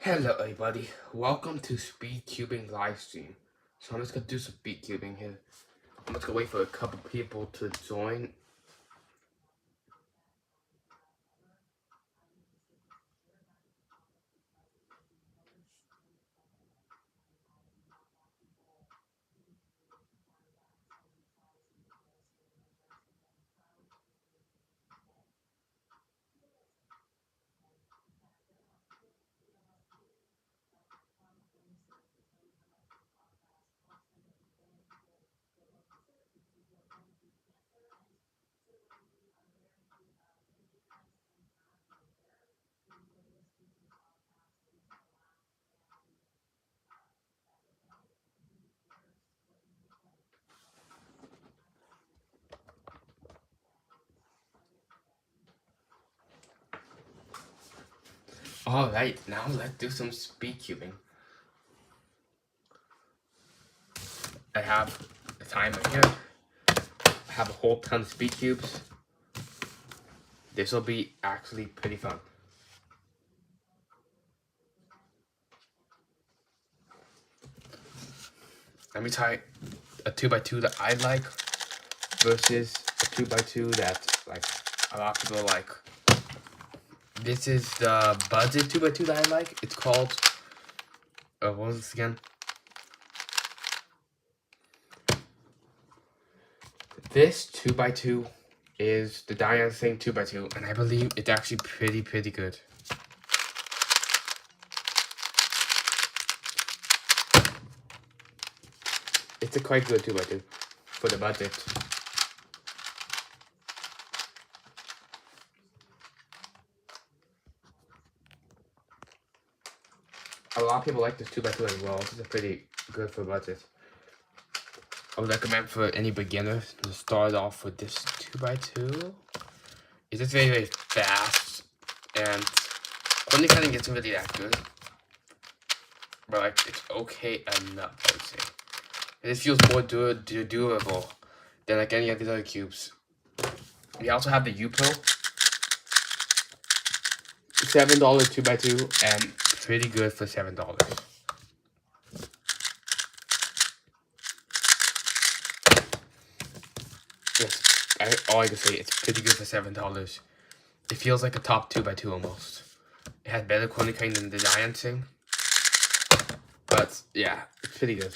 Hello everybody, welcome to speed cubing live stream. So I'm just gonna do some speed cubing here. I'm just gonna wait for a couple people to join. Alright, now let's do some speed cubing. I have a timer here. I have a whole ton of speed cubes. This will be actually pretty fun. Let me try a 2x2 that I like versus a 2x2 that like a lot of people like. This is the budget 2x2 that I like. It's called, what was this again? This 2x2 is the dancing 2x2, and I believe it's actually pretty good. It's a quite good 2x2 for the budget. A lot of people like this 2x2 as well. This is pretty good for budget. I would recommend for any beginners to start off with this 2x2. It's just very fast, and only kind of gets really that good. But like, it's okay enough, I would say. It feels more durable than like any of these other cubes. We also have the U-Pill. $7 2x2 and pretty good for $7. Yes, all I can say, it's pretty good for $7. It feels like a top 2x2 almost. It has better corner cutting than the Giant thing. But yeah, it's pretty good.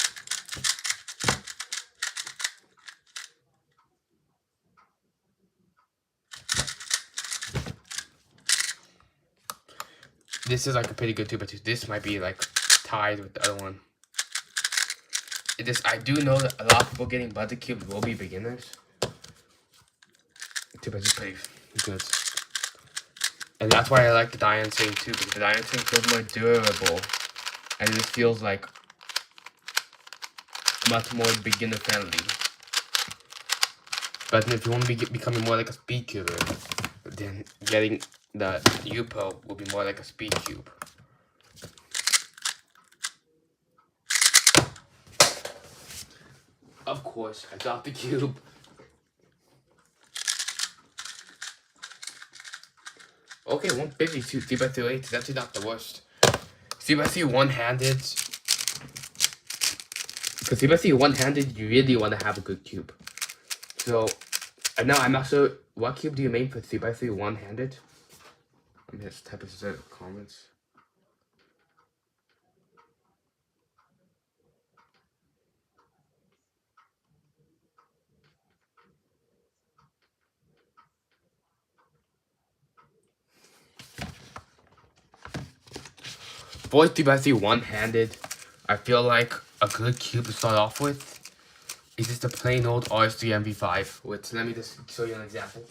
This is like a pretty good 2x2. This might be like tied with the other one. I do know that a lot of people getting budget cubes will be beginners. 2x2 is pretty good. And that's why I like the Diane thing too, because the Diane thing feels more durable. And it feels like much more beginner friendly. But if you want to be becoming more like a speed cuber, then getting the U-Pill will be more like a speed cube. Of course, I got the cube. Okay, 152 3x3 is actually not the worst. 3x3 one-handed. For 3x3 one-handed, you really want to have a good cube. So, now I'm not sure, what cube do you make for 3x3 one-handed? Let me just type this in the comments. For 3x3 one-handed, I feel like a good cube to start off with is just a plain old RS3 MV5, which let me just show you an example.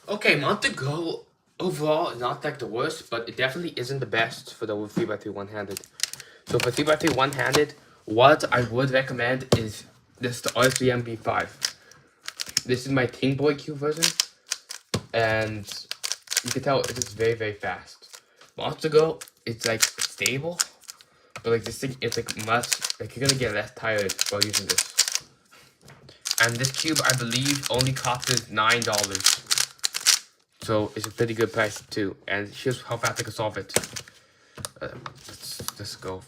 Okay, Monte Go overall is not like the worst, but it definitely isn't the best for the 3x3 one-handed. So for 3x3 one-handed, what I would recommend is this, the RS3 MV5. This is my King Boy cube version, and you can tell it's just very fast. Monster Go, it's like stable, but like this thing, it's like much, like you're gonna get less tired while using this. And this cube, I believe, only costs $9. So it's a pretty good price too. And here's how fast I can solve it. Let's just go.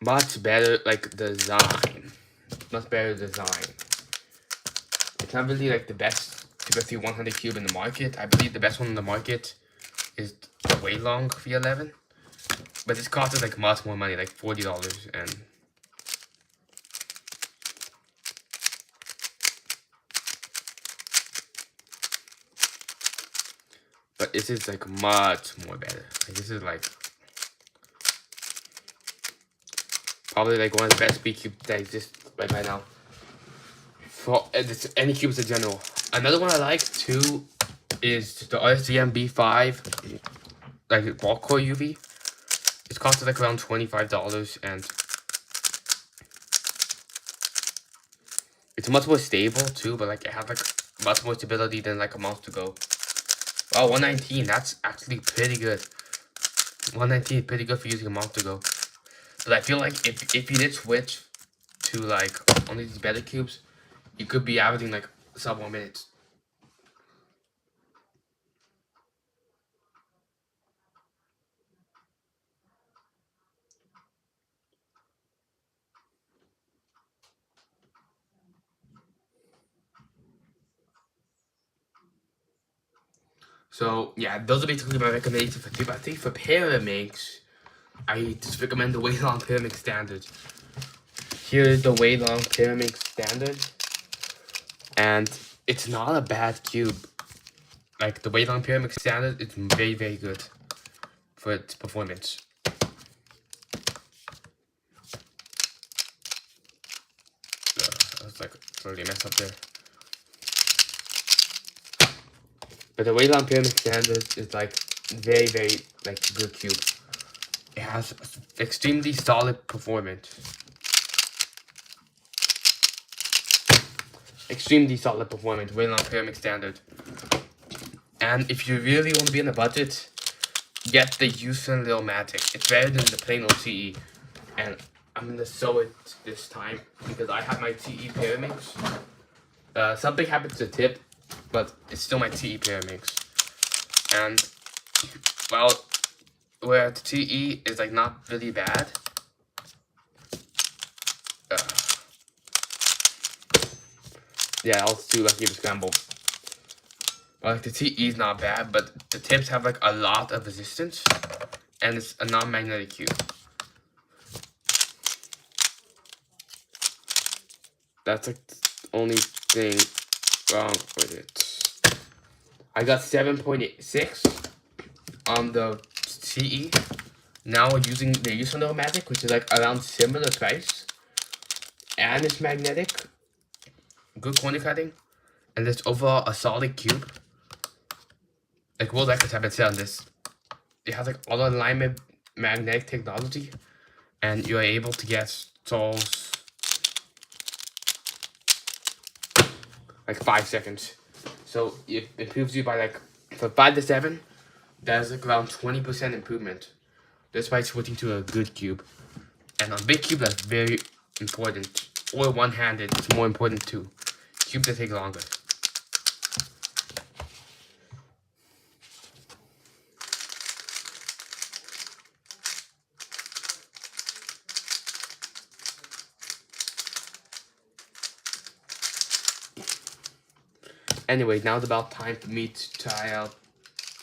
Much better, like, design. Much better design. It's not really like the best Super 100 cube in the market. I believe the best one in the market is the Waylong V11. But this costs like much more money, like $40. And but this is like much more better. Like, this is like probably like one of the best speed cubes that exists right now. For any cubes in general. Another one I like too is the RCM B5, like ball core UV. It's costed like around $25, and it's much more stable too. But like it has like much more stability than like a Monster Go. Wow, 119. That's actually pretty good. 119 is pretty good for using a Monster Go. But I feel like if you did switch to like only these better cubes, you could be averaging like sub 1 minutes. So yeah, those are basically my recommendations for 3x3. For Pyramix, I just recommend the Waylong Pyramix Standard. Here is the Waylong Pyramix Standard, and it's not a bad cube. Like the Waylong Pyramix Standard, it's very good for its performance. That's like totally messed up there. But the Waylong Pyramix Standard is like very like good cube. It has extremely solid performance. Extremely solid performance, Waylong Pyramix Standard. And if you really want to be in the budget, get the Houston Little Magic. It's better than the plain old CE. And I'm gonna sew it this time because I have my TE Pyramix. Something happened to the tip, but it's still my TE Pyramix. And well, where the TE is like not really bad. Yeah, I was too lucky to scramble. Like the TE is not bad, but the tips have like a lot of resistance, and it's a non-magnetic cube. That's like the only thing wrong with it. I got 7.6 on the TE. Now we're using the Houston Little Magic, which is like around similar price, and it's magnetic. Good corner cutting, and it's overall a solid cube. Like world records have been set on this. It has like auto alignment magnetic technology, and you're able to get souls like 5 seconds. So it improves you by like from 5 to 7. That's like around 20% improvement. That's by switching to a good cube. And on big cube, that's very important. Or one-handed, it's more important too. Cubes that take longer. Anyway, now it's about time for me to try out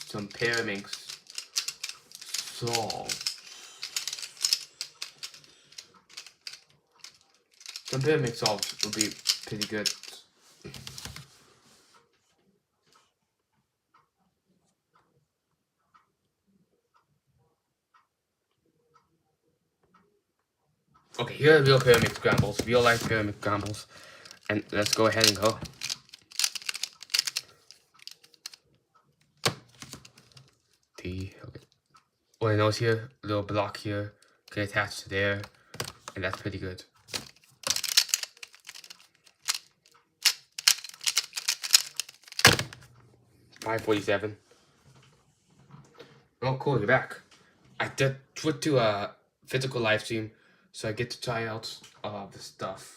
some Pyramix solves. Some Pyramix solves will be pretty good. Okay, here are real Pyramix scrambles. Real life Pyramix scrambles. And let's go ahead and go. Okay. What I know is here, little block here, can attach to there, and that's pretty good. $5.47. Oh, cool, you're back. I did put to a physical live stream, so I get to try out the stuff.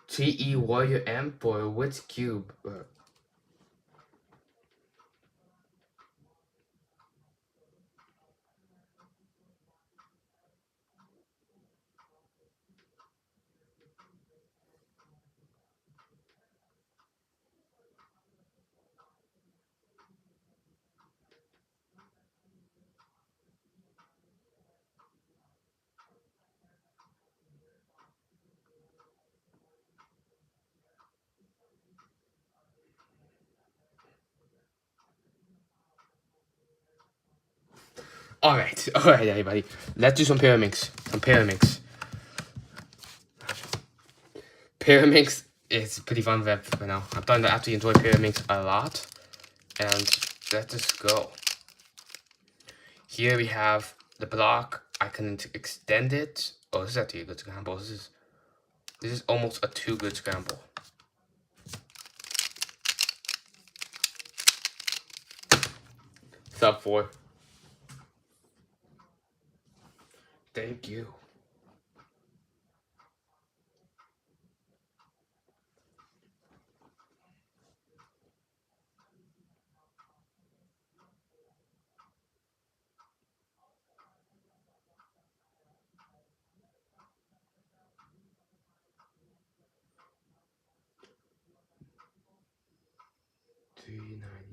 GE Warrior M for which cube? Alright, everybody. Let's do some Pyraminx. Pyraminx is pretty fun right now. I'm starting to actually enjoy Pyraminx a lot. And let's just go. Here we have the block. I can extend it. Oh, this is actually a good scramble. This is almost a too good scramble. Sub 4. Thank you. $3.93.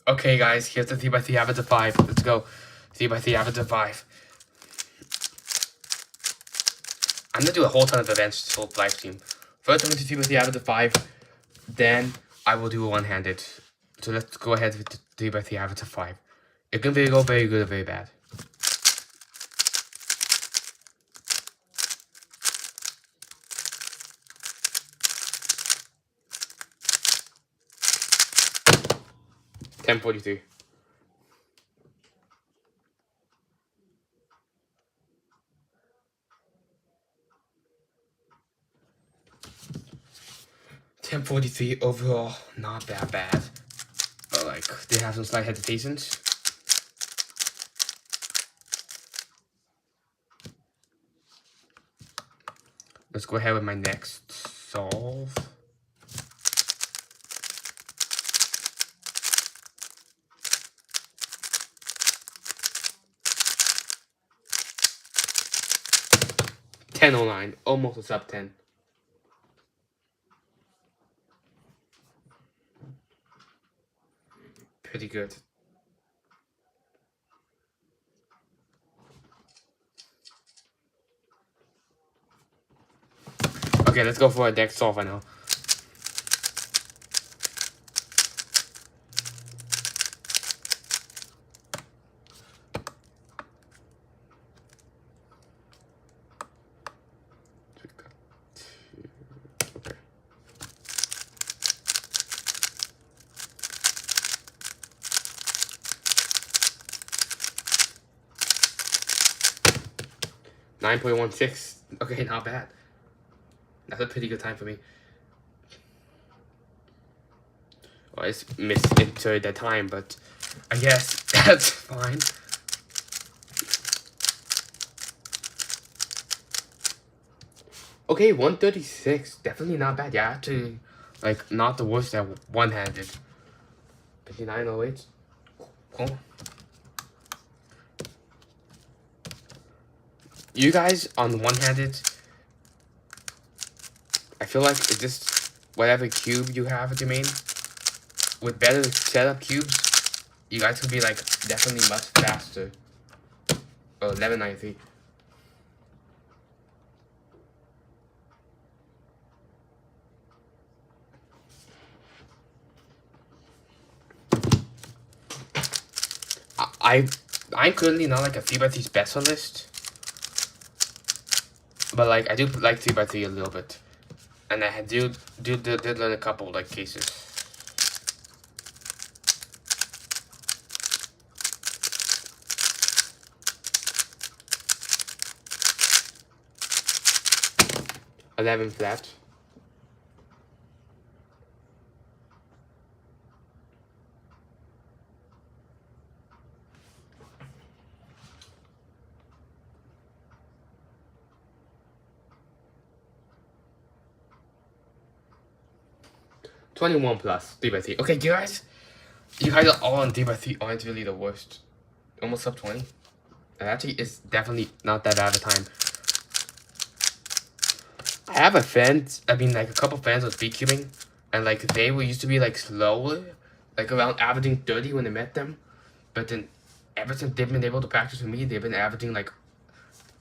Okay, guys, here's the 3x3 average of 5. Let's go. 3x3 average of 5. I'm gonna do a whole ton of events this whole live stream. First, I'm going to 3x3 average of 5. Then, I will do a one-handed. So let's go ahead with the 3x3 average of 5. It can go very good or very bad. $10.43. $10.43 overall, not that bad. But like, they have some slight hesitations. Let's go ahead with my next solve. $10.09, almost a sub 10. Pretty good. Okay, let's go for a next solve right now. Okay. $9.16. Okay, not bad. That's a pretty good time for me. Well, it's misinterred the time, but I guess that's fine. Okay, 136. Definitely not bad. Yeah, actually, like, not the worst at one-handed. 5908. Cool. You guys on one-handed, I feel like it's just whatever cube you have at your main, with better setup cubes, you guys could be like definitely much faster. Oh, 1193. I'm currently not like a 3x3 specialist, but like I do like 3x3 a little bit, and I did learn a couple like cases. $11 flat. $21 plus 3x3. Okay, you guys are all on 3x3 aren't really the worst. Almost sub 20. And actually, it's definitely not that bad of a time. I have a friend, like a couple friends with speed cubing, and like they were used to be like slower, like around averaging 30 when I met them, but then ever since they've been able to practice with me, they've been averaging like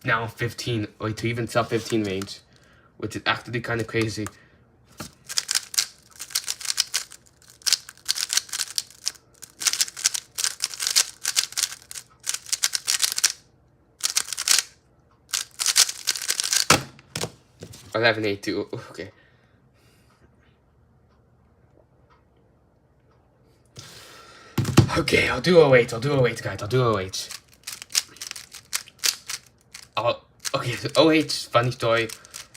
now 15 or to even sub 15 range, which is actually kind of crazy. $11.82. Okay. Okay, I'll do 08, guys. I'll do 08. Okay, so 08, funny story.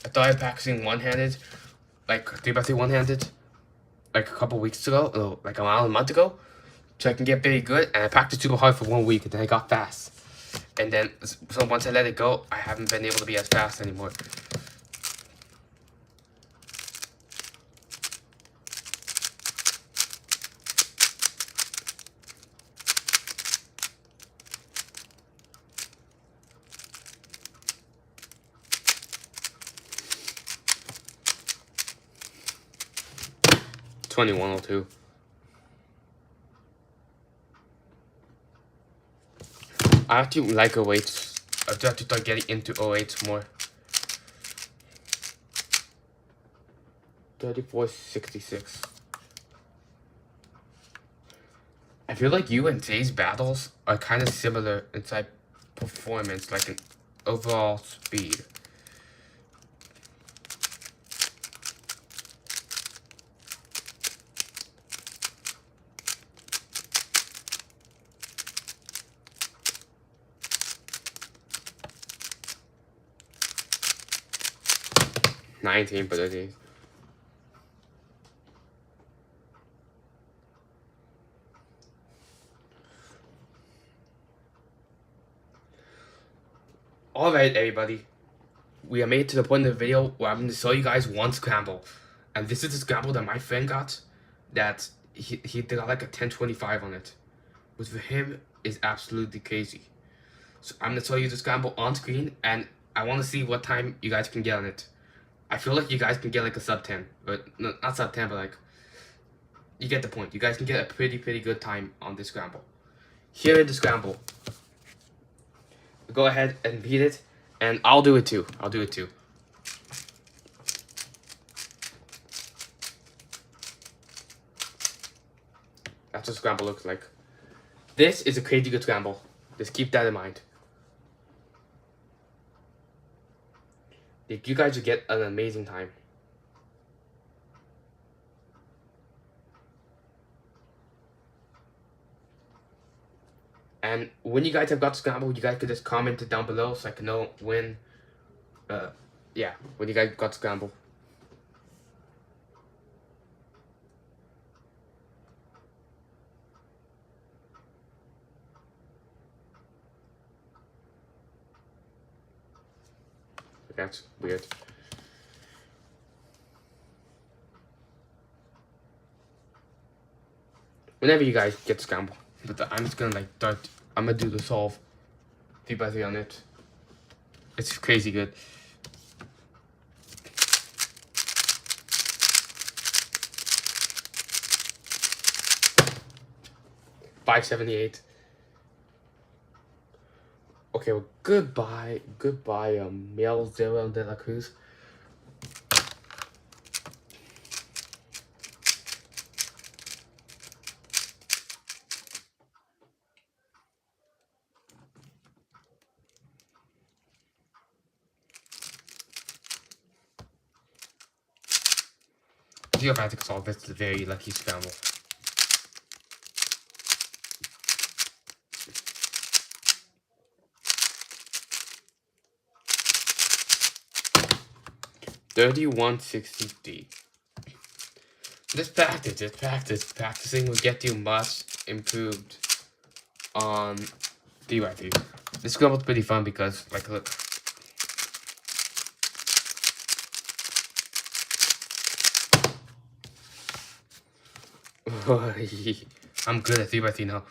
I started practicing one-handed, like 3x3 one-handed, like a couple weeks ago, like around a month ago, so I can get very good. And I practiced super hard for 1 week, and then I got fast. And then, so once I let it go, I haven't been able to be as fast anymore. $21.02. I actually like 08. I just have to start getting into 08 more. 34.66. I feel like you and Jay's battles are kind of similar inside performance, like an overall speed. $19 for those. Alright, everybody. We are made to the point of the video where I'm going to show you guys one scramble. And this is the scramble that my friend got. That he got like a 1025 on it. Which for him is absolutely crazy. So I'm going to show you the scramble on screen. And I want to see what time you guys can get on it. I feel like you guys can get like a sub 10. But no, not sub 10, but like, you get the point. You guys can get a pretty good time on this scramble. Here is the scramble. Go ahead and beat it, and I'll do it too. That's what scramble looks like. This is a crazy good scramble. Just keep that in mind. You guys will get an amazing time. And when you guys have got the scramble, you guys could just comment it down below so I can know when, yeah, when you guys got the scramble. that's weird. Whenever you guys get scramble, but I'm just gonna like start. I'm gonna do the solve 3x3 on it. It's crazy good. $5.78. Okay, well, goodbye, Mel Zero de la Cruz. Geographic solve, that's a very lucky scramble. $31.63. Just practice. Practicing will get you much improved on 3x3. This scramble's pretty fun because, like, look. I'm good at 3x3 now.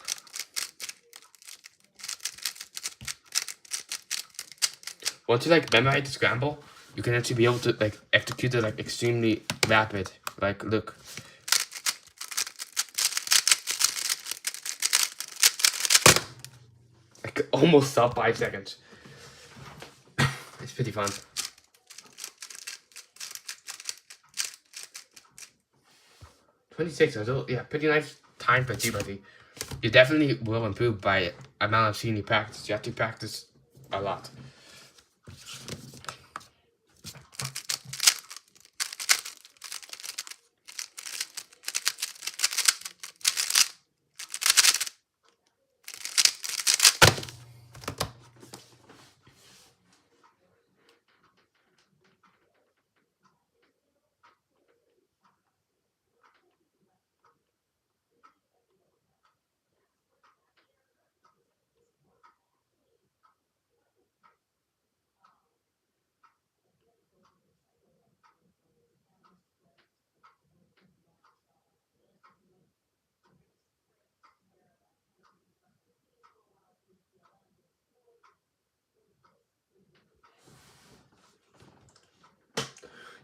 Once you like memorize the scramble, you can actually be able to like execute it like extremely rapid. Like, look. Like almost sub 5 seconds. It's pretty fun. $26, yeah, pretty nice time for 3x3. You definitely will improve by amount of seeing you practice. You have to practice a lot.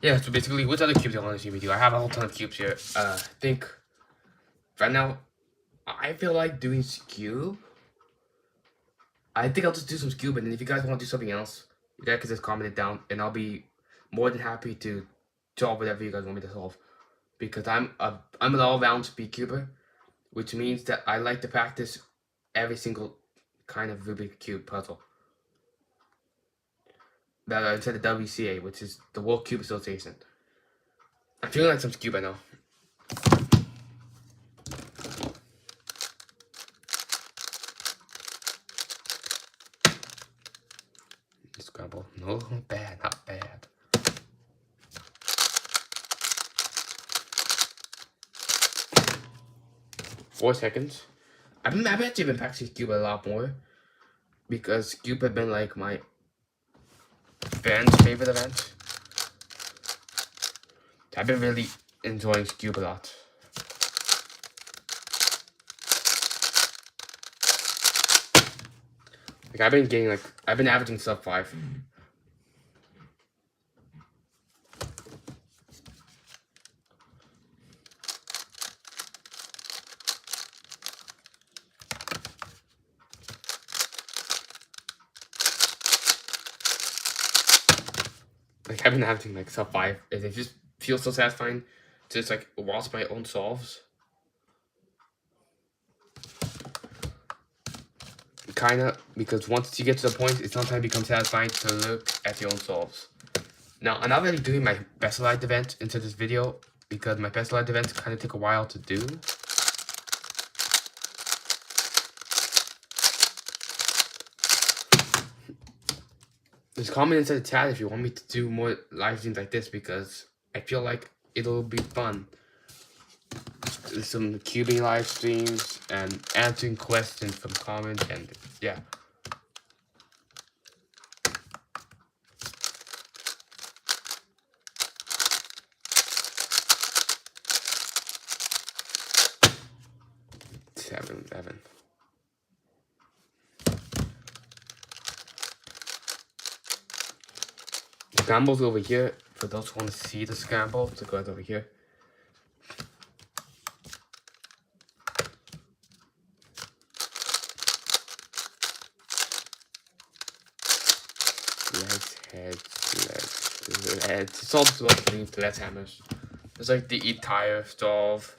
Yeah, so basically, which other cubes I want to share with you? I have a whole ton of cubes here. I think right now, I feel like doing skew. I think I'll just do some skew, and then if you guys want to do something else, you guys can just comment it down, and I'll be more than happy to solve whatever you guys want me to solve. Because I'm an all-round speed cuber, which means that I like to practice every single kind of Rubik's Cube puzzle. That I said the WCA, which is the World Cube Association. I'm feeling like some skew right now. Scrabble. No, not bad. 4 seconds. I've actually been practicing Cube a lot more because Cube have been like my favorite event. I've been really enjoying Cube a lot. Like I've been averaging sub 5. Like I've been averaging like sub 5, and it just feels so satisfying to just like watch my own solves. Kinda, because once you get to the point, it sometimes becomes satisfying to look at your own solves. Now, I'm not really doing my specialized event into this video because my specialized events kind of take a while to do. Just comment inside the chat if you want me to do more live streams like this because I feel like it'll be fun. There's some cubing live streams and answering questions from comments, and yeah. 7, 11. The scramble's over here. For those who want to see the scramble, to go over here. Legs, heads, legs. It's all the lead hammers. There's like the entire solve.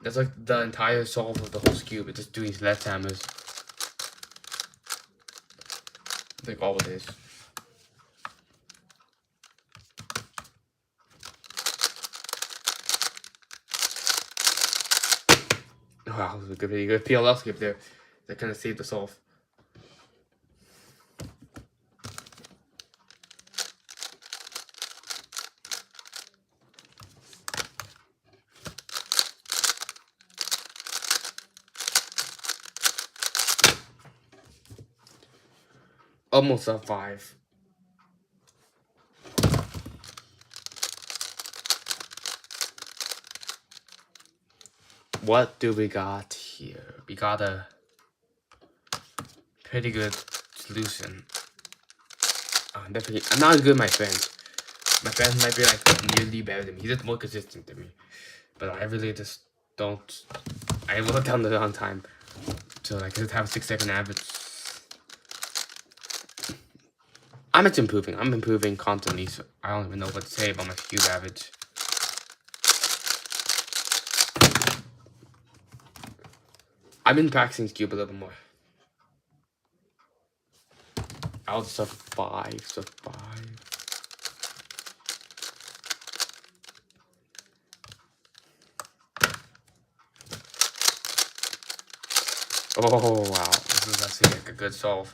There's like the entire solve of the whole cube. It's just doing lead hammers. Like all it is. Wow, it was a good video. Good PLL skip there. That kind of saved the solve. Almost a 5. What do we got here? We got a pretty good solution. Definitely, I'm not as good as my friends. My friends might be like nearly better than me. He's just more consistent than me. But I really just don't. I wrote down the wrong time. So like, I just have a 6-second average. I'm improving. I'm improving constantly. So I don't even know what to say about my cube average. I've been practicing cube a little more. I was sub 5. Oh wow, this is actually like a good solve.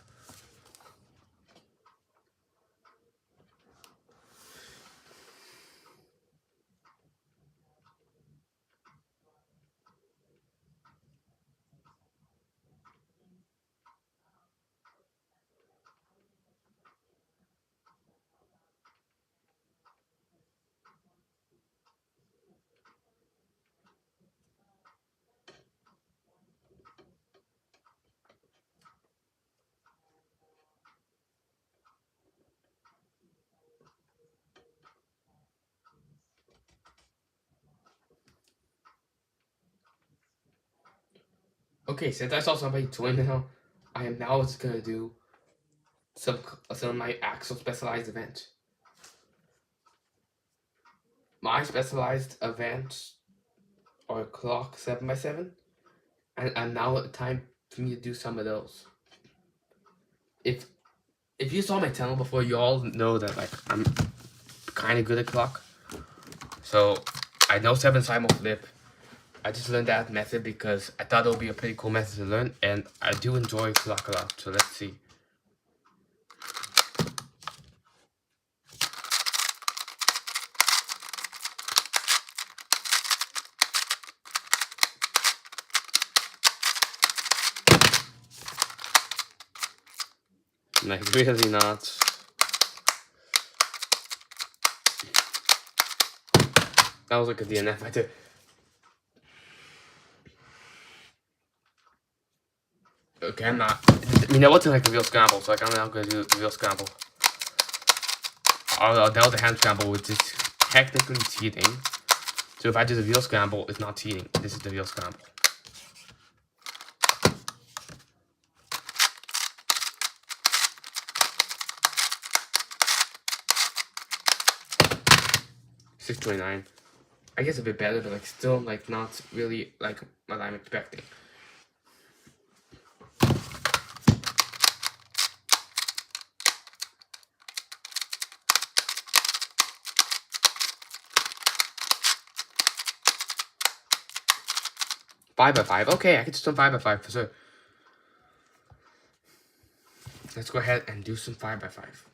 Okay, since I saw somebody join now, I am now just gonna do some of my actual specialized events. My specialized events are clock 7x7, and now it's time for me to do some of those. If you saw my channel before, you all know that like I'm kind of good at clock. So I know 7 simul flip. I just learned that method because I thought it would be a pretty cool method to learn, and I do enjoy clock a lot. So let's see. Like really not. That was like a DNF right there. Okay, I'm not. I mean, that wasn't like a real scramble, so like I'm not gonna do a real scramble. I'll deal with the hand scramble, which is technically cheating. So if I do the real scramble, it's not cheating. This is the real scramble. $6.29. I guess a bit better, but like still like not really like what I'm expecting. Five by 5. Okay, I can do some 5 by 5 for sure. Let's go ahead and do some 5 by 5.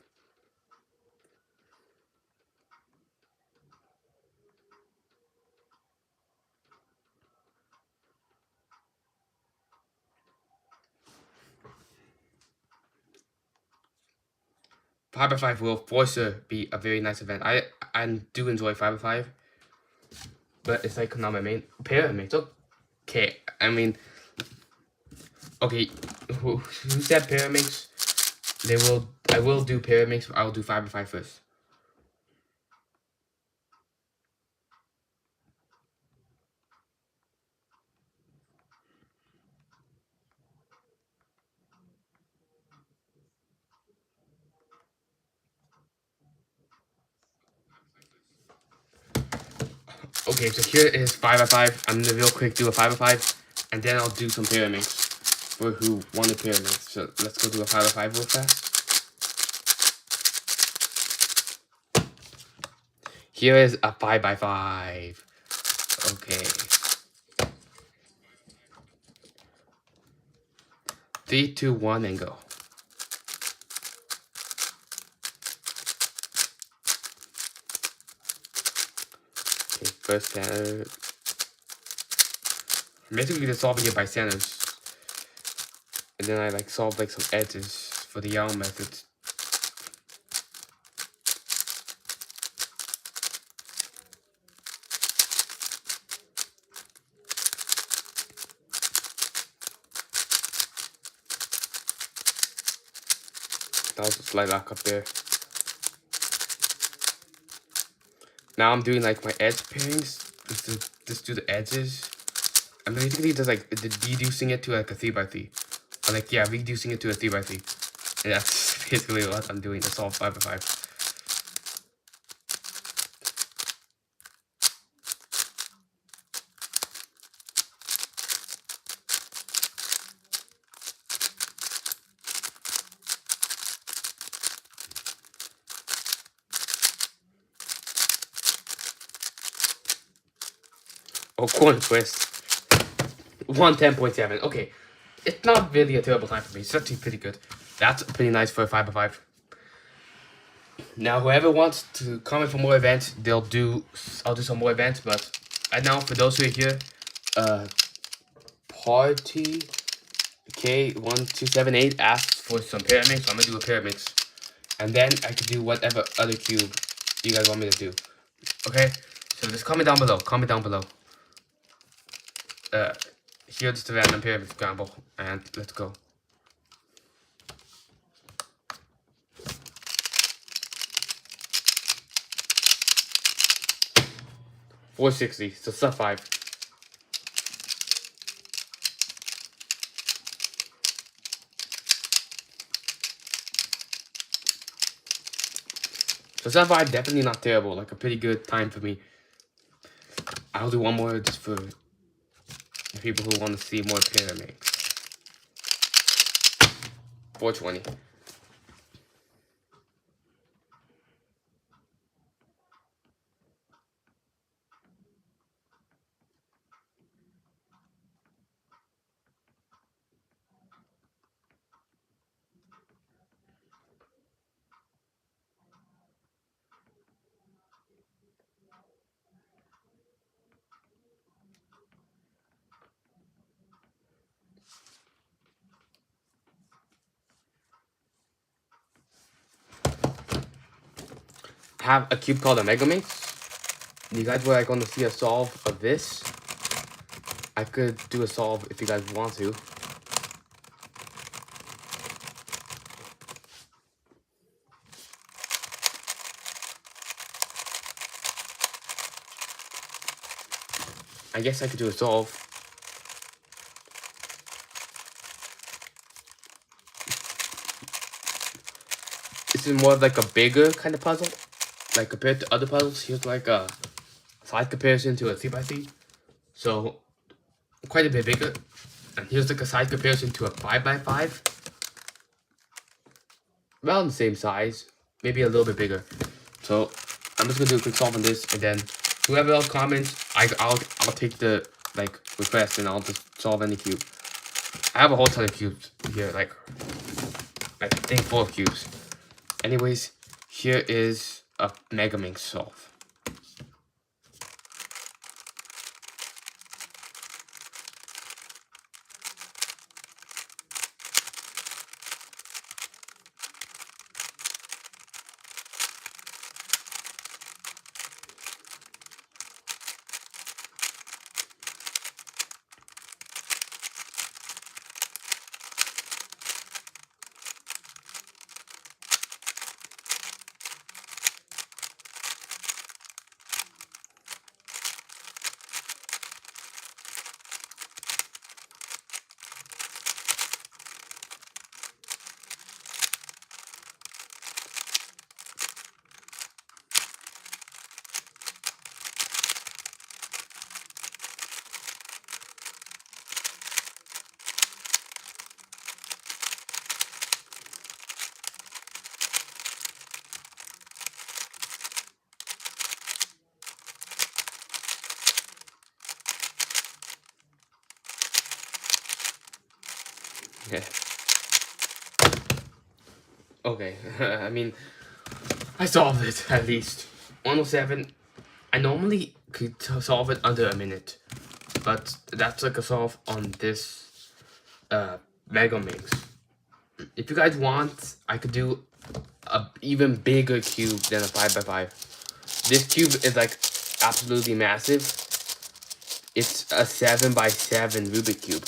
Five by 5 will for sure be a very nice event. I do enjoy 5 by 5, but it's like not my main pair. I mean, it's okay. I mean, Okay, who said pyramids? I will do pyramids. I'll do 5x5 first. Okay, so here is 5x5. I'm gonna real quick do a 5x5, and then I'll do some pyramids for who wanted pyramids. So let's go do a 5x5 real fast. Here is a 5x5. Okay. 3, 2, 1, and go. Okay, first center. I'm basically just solving it by centers. And then I like solve like some edges for the Yao method. That was a slight lock up there. Now I'm doing like my edge pairings. Just do the edges. I'm basically just like reducing it to like a 3x3. Or like, yeah, reducing it to a 3x3. And that's basically what I'm doing to solve 5x5. Oh, corner twist. 110.7. Okay. It's not really a terrible time for me. It's actually pretty good. That's pretty nice for a 5x5. Now, whoever wants to comment for more events, I'll do some more events. But right now, for those who are here, Party K1278 asked for some pyramids, so I'm gonna do a pyramids. And then I can do whatever other cube you guys want me to do. Okay? So just comment down below. Comment down below. Here's the random pyramid scramble, and let's go. $460, so sub 5. So sub 5 definitely not terrible, like a pretty good time for me. I'll do one more just for the people who want to see more pyramids. 420. I have a cube called a Mega Mix. You guys were like going to see a solve of this. I could do a solve if you guys want to. I guess I could do a solve. This is more of like a bigger kind of puzzle. Like compared to other puzzles, here's like a side comparison to a 3x3. So quite a bit bigger. And here's like a side comparison to a 5x5. Around the same size, maybe a little bit bigger. So I'm just gonna do a quick solve on this, and then whoever else comments, I'll take the like request, and I'll just solve any cube. I have a whole ton of cubes here, like I think 4 cubes. Anyways, here is a Mega Mix solve. Okay, I mean, I solved it at least. 107. I normally could solve it under a minute, but that's like a solve on this Mega Mix. If you guys want, I could do a even bigger cube than a 5x5. This cube is like absolutely massive. It's a 7x7 Rubik cube,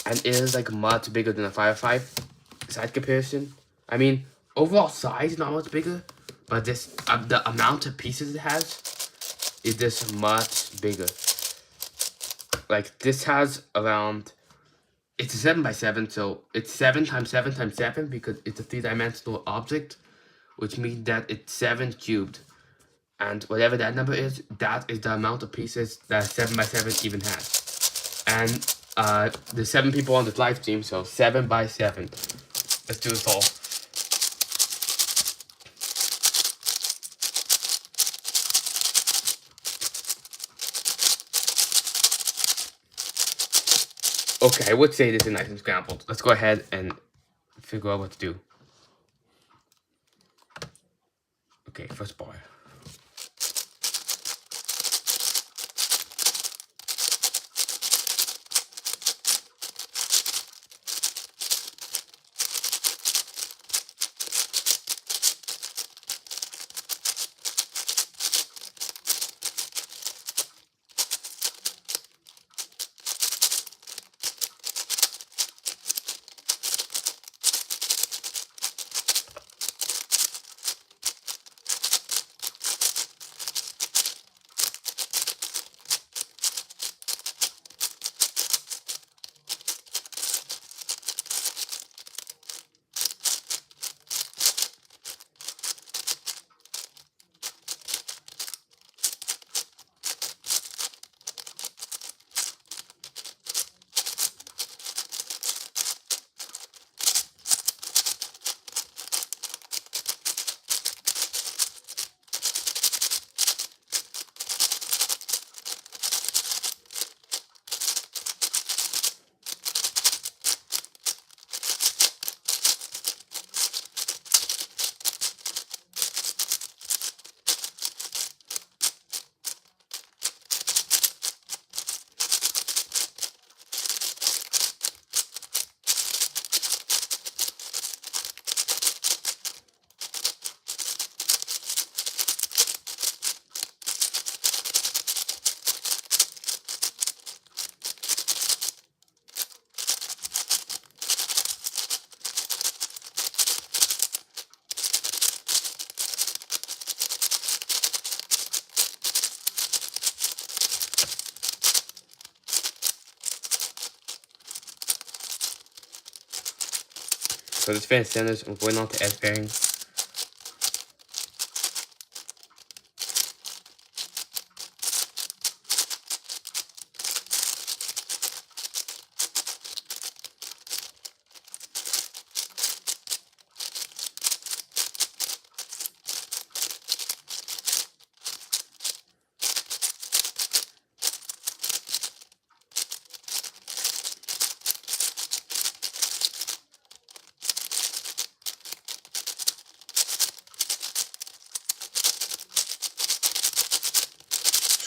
and it is like much bigger than a 5x5 side comparison. I mean, overall size is not much bigger, but this the amount of pieces it has is just much bigger. Like this has around, it's a 7x7, so it's 7 times 7 times 7 because it's a 3-dimensional object, which means that it's 7 cubed. And whatever that number is, that is the amount of pieces that 7x7 even has. And there's 7 people on this live stream, so 7x7. Let's do this all. Okay, I would say this is nice and scrambled. Let's go ahead and figure out what to do. Okay, first bar. So this fan centers, I'm going on to edge pairing.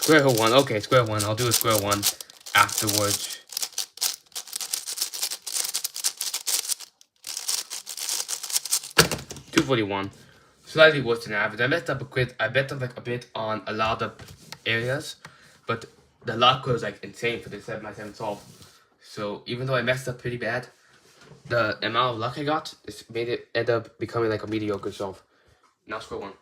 Square one, okay, square one. I'll do a square one afterwards. $241. Slightly worse than average. I messed up like a bit on a lot of areas, but the luck was like insane for this 7x7 solve. So even though I messed up pretty bad, the amount of luck I got made it end up becoming like a mediocre solve. Now square one.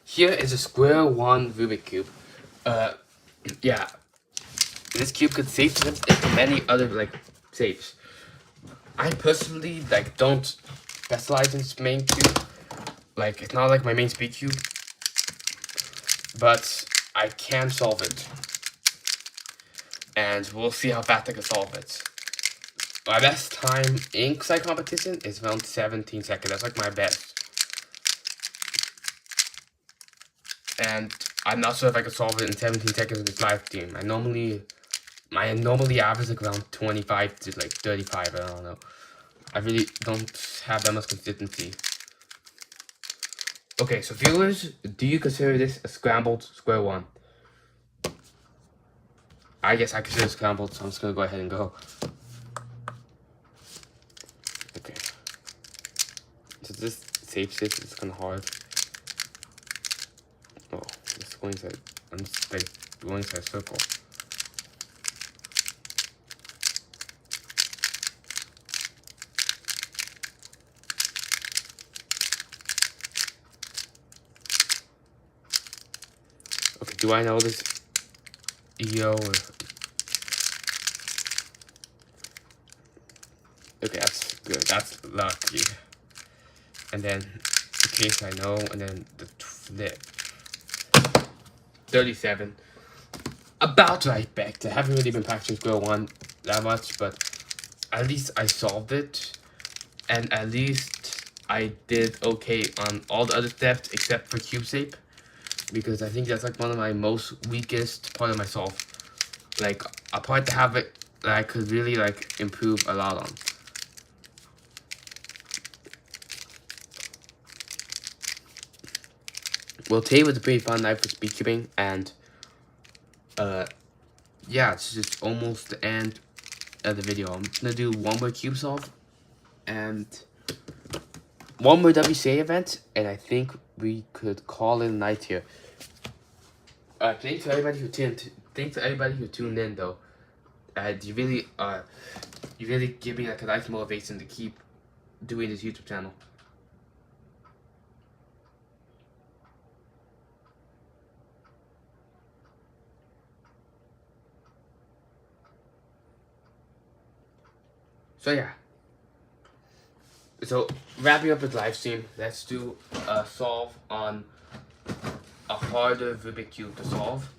Here is a square one Rubik cube. Yeah, this cube could save into many other like saves. I personally like don't specialize in this main cube. Like it's not like my main speed cube, but I can solve it, and we'll see how fast I can solve it. My best time in Psych competition is around 17 seconds. That's like my best. And I'm not sure if I could solve it in 17 seconds in this live stream. I normally average like around 25 to like 35. I don't know. I really don't have that much consistency. Okay, so viewers, do you consider this a scrambled square one? I guess I consider it scrambled, so I'm just gonna go ahead and go. Okay. So this safe shift is kind of hard. Oh, it's going inside. I'm just like going inside a circle. Okay, do I know this EO or... Okay, that's good. That's lucky. And then the case I know, and then the flip. 37. About right back. I haven't really been practicing square one that much, but at least I solved it. And at least I did okay on all the other steps except for cube shape. Because I think that's like one of my most weakest part of my solve. Like a part to have it that I could really like improve a lot on. Well, today was a pretty fun night for speedcubing, and yeah, it's just almost the end of the video. I'm gonna do one more cube solve and one more WCA event, and I think we could call it a night here. Thanks to everybody who tuned in though. You really give me like a nice motivation to keep doing this YouTube channel. So yeah. So wrapping up with live stream, let's do a solve on a harder Rubik's Cube to solve.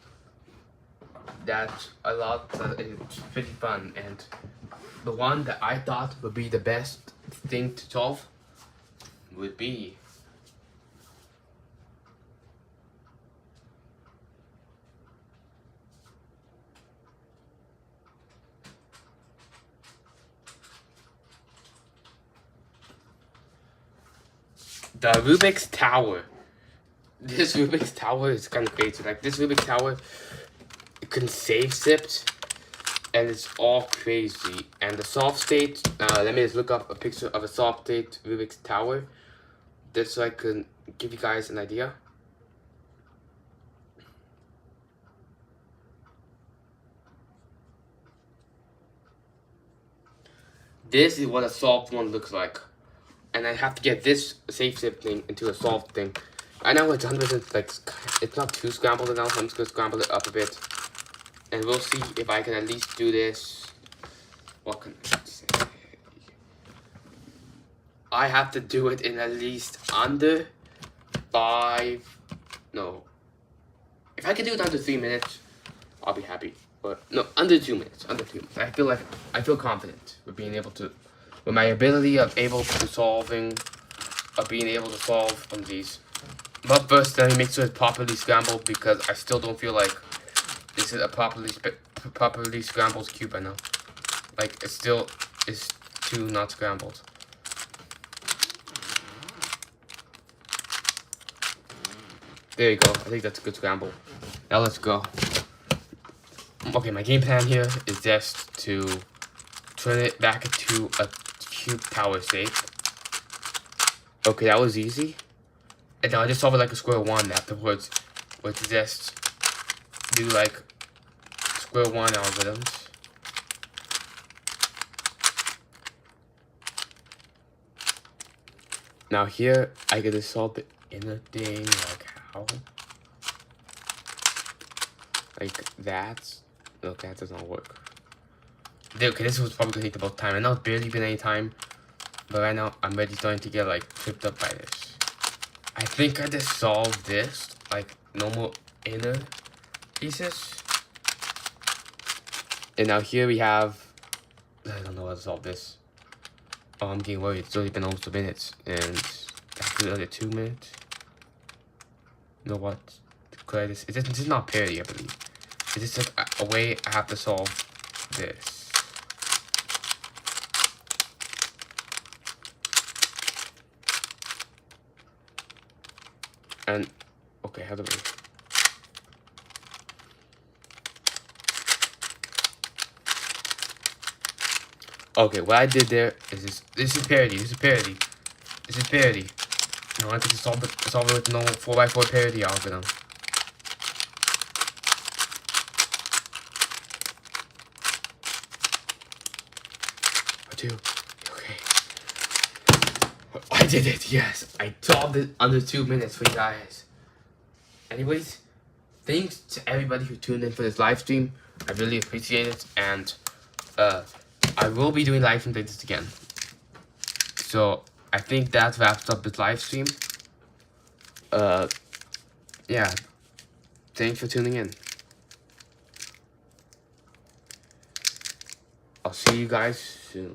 That's it's pretty fun, and the one that I thought would be the best thing to solve would be the Rubik's Tower. This Rubik's Tower is kind of crazy. Like this Rubik's Tower, it can save shift, and it's all crazy. And the solve state, let me just look up a picture of a solve state Rubik's Tower, just so I can give you guys an idea. This is what a solved one looks like. And I have to get this safe shift thing into a solved thing. I know it's 100% like, it's not too scrambled enough, so I'm just gonna scramble it up a bit. And we'll see if I can at least do this. What can I say? I have to do it in at least under 5, no. If I can do it under 3 minutes, I'll be happy. But no, under 2 minutes, I feel confident with being able to, with my ability of being able to solve on these. But first, let me make sure it's properly scrambled, because I still don't feel like this is a properly scrambled cube right now. Like, it still is too not scrambled. There you go. I think that's a good scramble. Now let's go. Okay, my game plan here is just to turn it back into a cube tower shape. Okay, that was easy. And then I just solve it like a square one afterwards, which is just do like square one algorithms. Now here, I get to solve the inner thing, like how? Like that. Okay, that does not work. Okay, this was probably gonna take the most time. I know it's barely been any time, but right now I'm already starting to get like tripped up by this. I think I just solved this, like normal inner pieces. And now here we have I don't know how to solve this. Oh, I'm getting worried. It's already been almost 2 minutes, and after the other 2 minutes. You know what? Could I just? This is not parity, I believe. It's just a way I have to solve this. And okay, how do we? Okay, what I did there is this is parity. This is parity. This is parity. Now I can just solve it with normal 4x4 parity algorithm. Two. Okay. I did it, yes. I solved it under 2 minutes for you guys. Anyways, thanks to everybody who tuned in for this live stream. I really appreciate it, and I will be doing live streams like this again. So I think that wraps up this live stream. Yeah. Thanks for tuning in. I'll see you guys soon.